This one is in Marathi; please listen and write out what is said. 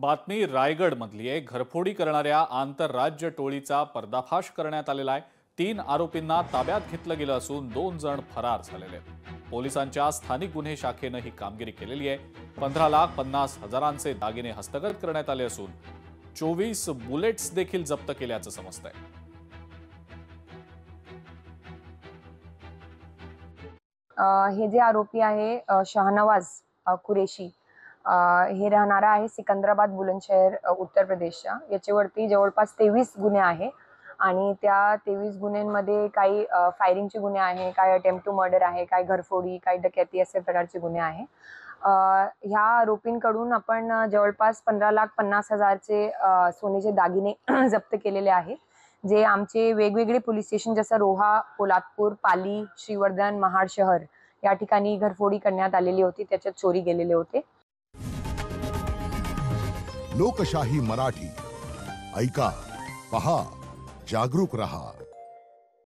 बातमी रायगड मधली आहे। घरफोडी करणाऱ्या आंतरराज्य टोळीचा पर्दाफाश करण्यात आलेला आहे। 3 आरोपींना ताब्यात घेतलं गेलं असून 2 जण फरार झालेले आहेत। पोलिसांच्या स्थानिक गुन्हे शाखेनं ही कामगिरी केलेली आहे। 15,50,000चे दागिने हस्तगत करण्यात आले असून 24 बुलेट्स देखील जप्त केल्याचं समजतंय। हे जे आरोपी आहे शहनवाज कुरेशी, हे राहणारा आहे सिकंदराबाद बुलंदशहर उत्तर प्रदेशचा। याच्यावरती जवळपास 23 गुन्हे आहे आणि त्या 23 गुन्ह्यांमध्ये काही फायरिंगचे गुन्हे आहे, काही अटेम्प्ट टू मर्डर आहे, काही घरफोडी, काही डकैती असे प्रकारचे गुन्हे आहे। ह्या आरोपींकडून आपण जवळपास 15,50,000चे सोन्याचे दागिने जप्त केलेले आहे, जे आमचे वेगवेगळे पोलीस स्टेशन जसं रोहा, पोलादपूर, पाली, श्रीवर्धन, महाड शहर या ठिकाणी घरफोडी करण्यात आलेली होती, त्याच्यात चोरी गेलेले होते। लोकशाही मराठी ऐका, पहा, जागरूक रहा।